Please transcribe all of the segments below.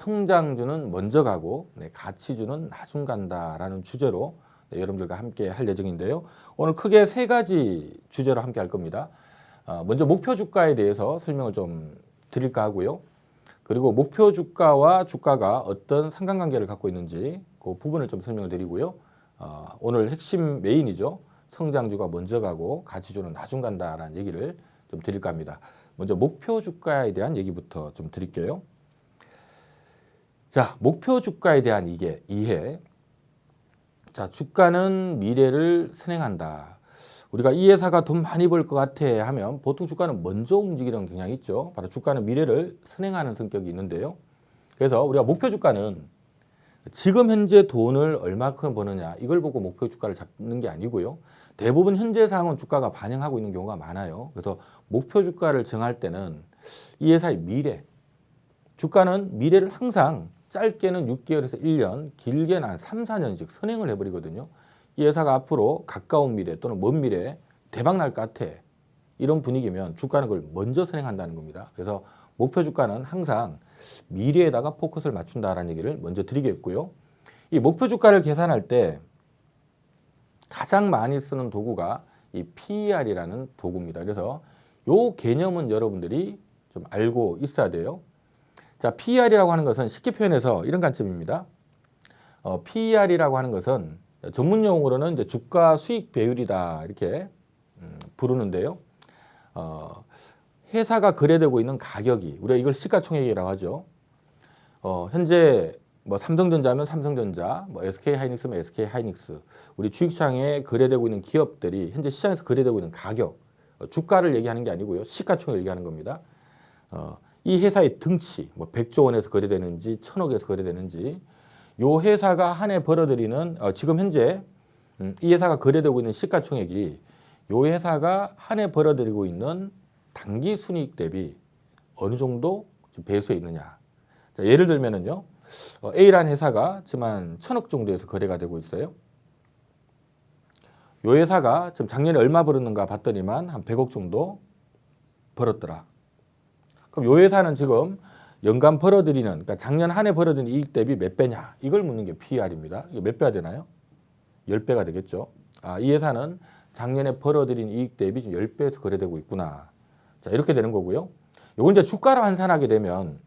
성장주는 먼저 가고 가치주는 나중 간다라는 주제로 여러분들과 함께 할 예정인데요. 오늘 크게 세 가지 주제로 함께 할 겁니다. 먼저 목표 주가에 대해서 설명을 좀 드릴까 하고요. 그리고 목표 주가와 주가가 어떤 상관관계를 갖고 있는지 그 부분을 좀 설명을 드리고요. 오늘 핵심 메인이죠. 성장주가 먼저 가고 가치주는 나중 간다라는 얘기를 좀 드릴까 합니다. 먼저 목표 주가에 대한 얘기부터 좀 드릴게요. 자, 목표 주가에 대한 이해. 자, 주가는 미래를 선행한다. 우리가 이 회사가 돈 많이 벌 것 같아 하면 보통 주가는 먼저 움직이는 경향이 있죠. 바로 주가는 미래를 선행하는 성격이 있는데요. 그래서 우리가 목표 주가는 지금 현재 돈을 얼마큼 버느냐 이걸 보고 목표 주가를 잡는 게 아니고요. 대부분 현재 상황은 주가가 반영하고 있는 경우가 많아요. 그래서 목표 주가를 정할 때는 이 회사의 미래, 주가는 미래를 항상 짧게는 6개월에서 1년, 길게는 한 3, 4년씩 선행을 해버리거든요. 이 회사가 앞으로 가까운 미래 또는 먼 미래에 대박 날 것 같아. 이런 분위기면 주가는 그걸 먼저 선행한다는 겁니다. 그래서 목표 주가는 항상 미래에다가 포커스를 맞춘다라는 얘기를 먼저 드리겠고요. 이 목표 주가를 계산할 때 가장 많이 쓰는 도구가 이 PER이라는 도구입니다. 그래서 이 개념은 여러분들이 좀 알고 있어야 돼요. 자, PER이라고 하는 것은 쉽게 표현해서 이런 관점입니다. PER이라고 하는 것은 전문 용어로는 이제 주가 수익 배율이다 이렇게 부르는데요. 회사가 거래되고 있는 가격이 우리가 이걸 시가총액이라고 하죠. 현재 뭐 삼성전자면 삼성전자, 뭐 SK하이닉스면 SK하이닉스, 우리 주식시장에 거래되고 있는 기업들이 현재 시장에서 거래되고 있는 가격, 주가를 얘기하는 게 아니고요. 시가총액을 얘기하는 겁니다. 이 회사의 등치, 뭐 100조 원에서 거래되는지 1000억에서 거래되는지 요 회사가 한 해 벌어들이는 지금 현재 이 회사가 거래되고 있는 시가총액이 요 회사가 한 해 벌어들이고 있는 당기 순이익 대비 어느 정도 배수에 있느냐. 자, 예를 들면은요. A라는 회사가 지금 한 1000억 정도에서 거래가 되고 있어요. 요 회사가 지금 작년에 얼마 벌었는가 봤더니만 한 100억 정도 벌었더라. 그럼 요 회사는 지금 연간 벌어들이는, 그러니까 작년 한 해 벌어들인 이익 대비 몇 배냐? 이걸 묻는 게 PER입니다. 이게 몇 배가 되나요? 10배가 되겠죠. 이 회사는 작년에 벌어들인 이익 대비 지금 10배에서 거래되고 있구나. 자, 이렇게 되는 거고요. 요건 이제 주가로 환산하게 되면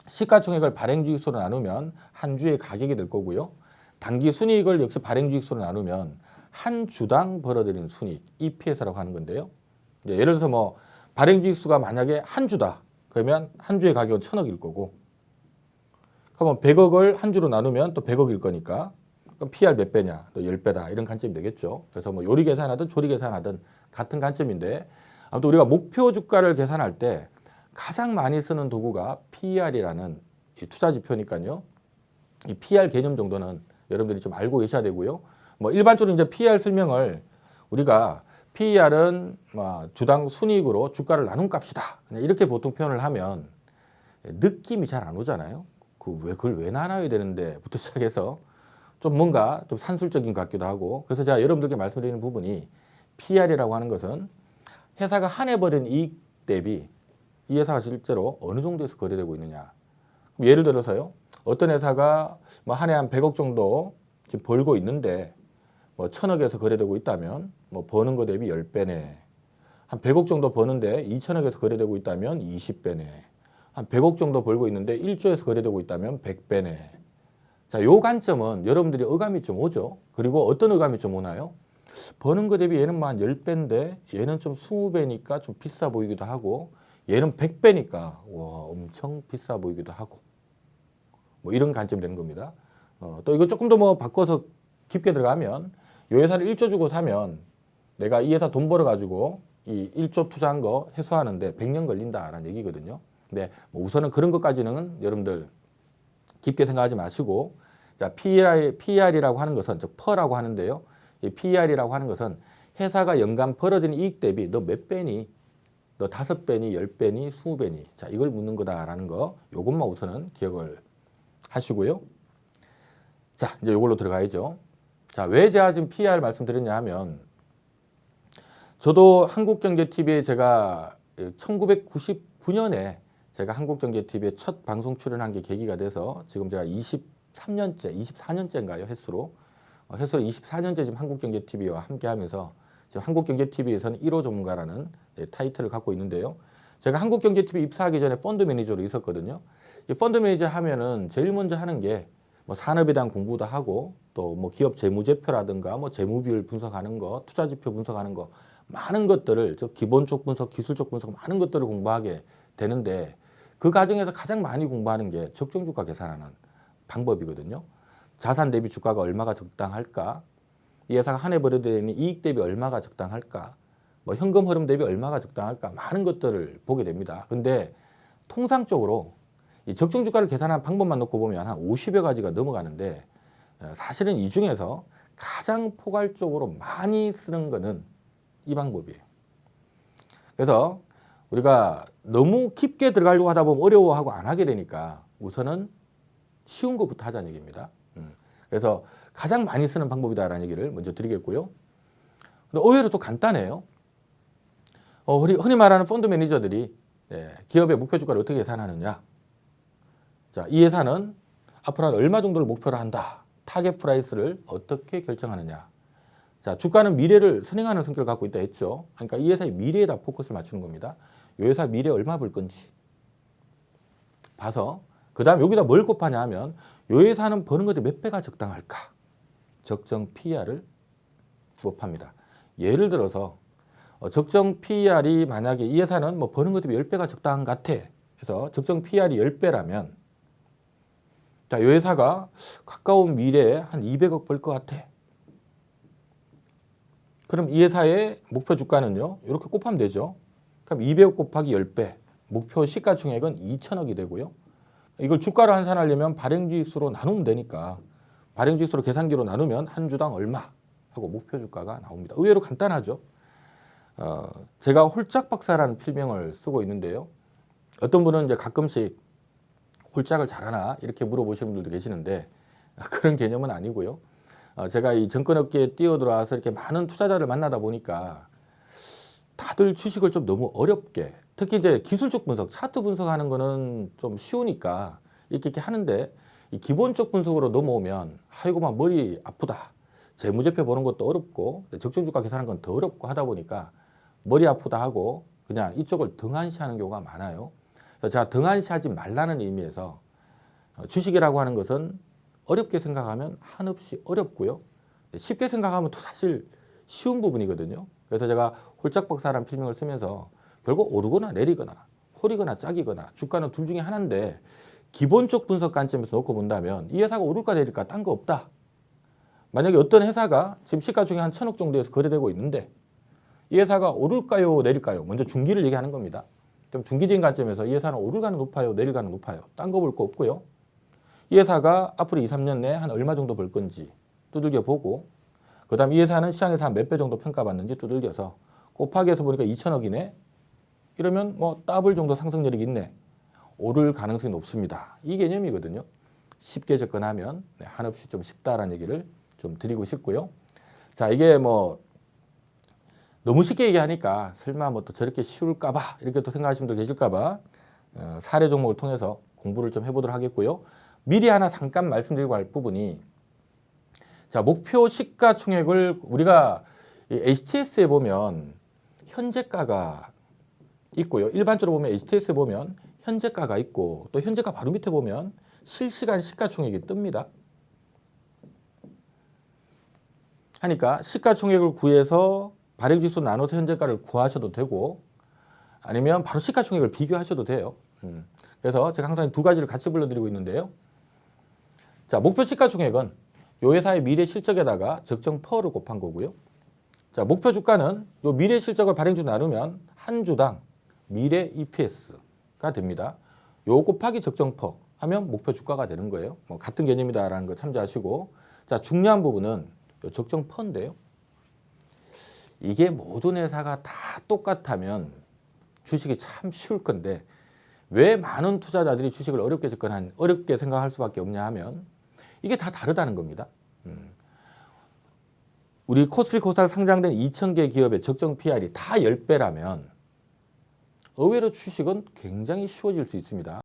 시가총액을 발행주익수로 나누면 한 주의 가격이 될 거고요. 단기 순이익을 역시 발행주익수로 나누면 한 주당 벌어들인 순이익, EPS라고 하는 건데요. 예를 들어서 뭐 발행주익수가 만약에 한 주다. 그러면 한 주의 가격은 1000억일 거고. 그러면 100억을 한 주로 나누면 또 100억일 거니까. 그럼 PR 몇 배냐? 또 10배다. 이런 관점이 되겠죠. 그래서 뭐 요리 계산하든 조리 계산하든 같은 관점인데 아무튼 우리가 목표 주가를 계산할 때 가장 많이 쓰는 도구가 PER이라는 투자 지표니까요. 이 PER 개념 정도는 여러분들이 좀 알고 계셔야 되고요. 뭐 일반적으로 이제 PER 설명을 우리가 PER은 주당 순이익으로 주가를 나눈 값이다. 그냥 이렇게 보통 표현을 하면 느낌이 잘 안 오잖아요. 그걸 왜 나눠야 되는데부터 시작해서 좀 뭔가 좀 산술적인 것 같기도 하고. 그래서 제가 여러분들께 말씀드리는 부분이 PER이라고 하는 것은 회사가 한 해 벌인 이익 대비 이 회사가 실제로 어느 정도에서 거래되고 있느냐. 예를 들어서요. 어떤 회사가 뭐 한 해 한 100억 정도 지금 벌고 있는데 뭐 1000억에서 거래되고 있다면 뭐 버는 거 대비 10배네. 한 100억 정도 버는데 2000억에서 거래되고 있다면 20배네. 한 100억 정도 벌고 있는데 1조에서 거래되고 있다면 100배네. 자, 요 관점은 여러분들이 어감이 좀 오죠. 그리고 어떤 어감이 좀 오나요? 버는 거 대비 얘는 뭐 한 10배인데 얘는 좀 20배니까 좀 비싸 보이기도 하고 얘는 100배니까 와, 엄청 비싸 보이기도 하고 뭐 이런 관점이 되는 겁니다. 또 이거 조금 더 뭐 바꿔서 깊게 들어가면 이 회사를 1조 주고 사면 내가 이 회사 돈 벌어가지고 이 1조 투자한 거 회수하는데 100년 걸린다라는 얘기거든요. 근데 뭐 우선은 그런 것까지는 여러분들 깊게 생각하지 마시고 자, PER이라고 하는 것은 즉 PER라고 하는데요. 이 PER이라고 하는 것은 회사가 연간 벌어들인 이익 대비 너 몇 배니? 너 5배니, 10배니, 20배니? 자, 이걸 묻는 거다라는 거 요것만 우선은 기억을 하시고요. 자, 이제 요걸로 들어가야죠. 자, 왜 제가 지금 PER 말씀드렸냐 하면 저도 한국경제TV에 제가 1999년에 제가 한국경제TV에 첫 방송 출연한 게 계기가 돼서 지금 제가 23년째, 24년째인가요? 횟수로 24년째 지금 한국경제TV와 함께하면서 지금 한국경제TV에서는 1호 전문가라는 타이틀을 갖고 있는데요. 제가 한국경제TV 입사하기 전에 펀드 매니저로 있었거든요. 이 펀드 매니저 하면은 제일 먼저 하는 게 뭐 산업에 대한 공부도 하고 또 뭐 기업 재무제표라든가 뭐 재무비율 분석하는 거, 투자지표 분석하는 거 많은 것들을 저 기본적 분석, 기술적 분석 많은 것들을 공부하게 되는데 그 과정에서 가장 많이 공부하는 게 적정주가 계산하는 방법이거든요. 자산 대비 주가가 얼마가 적당할까? 이 회사가 한 해 벌어야 되는 이익 대비 얼마가 적당할까? 뭐 현금 흐름 대비 얼마가 적당할까? 많은 것들을 보게 됩니다. 근데 통상적으로 이 적정주가를 계산하는 방법만 놓고 보면 한 50여 가지가 넘어가는데 사실은 이 중에서 가장 포괄적으로 많이 쓰는 거는 이 방법이에요. 그래서 우리가 너무 깊게 들어가려고 하다 보면 어려워하고 안 하게 되니까 우선은 쉬운 것부터 하자는 얘기입니다. 그래서 가장 많이 쓰는 방법이다라는 얘기를 먼저 드리겠고요. 근데 의외로 또 간단해요. 흔히 말하는 펀드 매니저들이 기업의 목표 주가를 어떻게 계산하느냐. 자, 이 회사는 앞으로 한 얼마 정도를 목표로 한다. 타겟 프라이스를 어떻게 결정하느냐. 자, 주가는 미래를 선행하는 성격을 갖고 있다 했죠. 그러니까 이 회사의 미래에다 포커스를 맞추는 겁니다. 이 회사 미래에 얼마 벌 건지 봐서 그 다음 여기다 뭘 곱하냐 하면 이 회사는 버는 것에 몇 배가 적당할까? 적정 PER을 곱합니다. 예를 들어서 적정 PER이 만약에 이 회사는 뭐 버는 것에 10배가 적당한 것 같아. 그래서 적정 PER이 10배라면 자, 이 회사가 가까운 미래에 한 200억 벌 것 같아. 그럼 이 회사의 목표 주가는요. 이렇게 곱하면 되죠. 그럼 200억 곱하기 10배. 목표 시가총액은 2천억이 되고요. 이걸 주가로 환산하려면 발행주익수로 나누면 되니까 발행주익수로 계산기로 나누면 한 주당 얼마 하고 목표 주가가 나옵니다. 의외로 간단하죠. 제가 홀짝박사라는 필명을 쓰고 있는데요. 어떤 분은 이제 가끔씩 홀짝을 잘하나 이렇게 물어보시는 분들도 계시는데 그런 개념은 아니고요. 제가 이 증권업계에 뛰어들어와서 이렇게 많은 투자자를 만나다 보니까 다들 주식을 좀 너무 어렵게 특히 이제 기술적 분석, 차트 분석하는 거는 좀 쉬우니까 이렇게 하는데 이 기본적 분석으로 넘어오면 아이고 막 머리 아프다. 재무제표 보는 것도 어렵고 적정주가 계산하는 건 더 어렵고 하다 보니까 머리 아프다 하고 그냥 이쪽을 등한시하는 경우가 많아요. 그래서 제가 등한시하지 말라는 의미에서 주식이라고 하는 것은 어렵게 생각하면 한없이 어렵고요. 쉽게 생각하면 또 사실 쉬운 부분이거든요. 그래서 제가 홀짝박사라는 필명을 쓰면서 결국 오르거나 내리거나 홀이거나 짝이거나 주가는 둘 중에 하나인데 기본적 분석 관점에서 놓고 본다면 이 회사가 오를까 내릴까 딴 거 없다. 만약에 어떤 회사가 지금 시가총액 한 1,000억 정도에서 거래되고 있는데 이 회사가 오를까요 내릴까요? 먼저 중기를 얘기하는 겁니다. 좀 중기적인 관점에서 이 회사는 오를 가능 높아요 내릴 가능 높아요. 딴 거 볼 거 없고요. 이 회사가 앞으로 2, 3년 내에 한 얼마 정도 벌 건지 두들겨 보고 그 다음 이 회사는 시장에서 한 몇 배 정도 평가받는지 두들겨서 곱하기 해서 보니까 2천억이네. 이러면 뭐 더블 정도 상승률이 있네. 오를 가능성이 높습니다. 이 개념이거든요. 쉽게 접근하면 한없이 좀 쉽다라는 얘기를 좀 드리고 싶고요. 자, 이게 뭐 너무 쉽게 얘기하니까 설마 뭐 또 저렇게 쉬울까봐 이렇게 또 생각하시는 분들 계실까봐 사례 종목을 통해서 공부를 좀 해보도록 하겠고요. 미리 하나 잠깐 말씀드리고 할 부분이 자, 목표 시가총액을 우리가 HTS에 보면 현재가가 있고요. 일반적으로 보면 HTS에 보면 현재가가 있고 또 현재가 바로 밑에 보면 실시간 시가총액이 뜹니다. 하니까 시가총액을 구해서 발행지수 나눠서 현재가를 구하셔도 되고 아니면 바로 시가총액을 비교하셔도 돼요. 그래서 제가 항상 두 가지를 같이 불러드리고 있는데요. 자, 목표 시가총액은 이 회사의 미래 실적에다가 적정 퍼를 곱한 거고요. 자, 목표 주가는 이 미래 실적을 발행주 나누면 한 주당 미래 EPS가 됩니다. 요 곱하기 적정 퍼 하면 목표 주가가 되는 거예요. 뭐 같은 개념이다라는 거 참조하시고 자, 중요한 부분은 요 적정 퍼인데요. 이게 모든 회사가 다 똑같다면 주식이 참 쉬울 건데 왜 많은 투자자들이 주식을 어렵게 생각할 수밖에 없냐 하면 이게 다 다르다는 겁니다. 우리 코스피 코스닥 상장된 2,000개 기업의 적정 PR이 다 10배라면 의외로 주식은 굉장히 쉬워질 수 있습니다.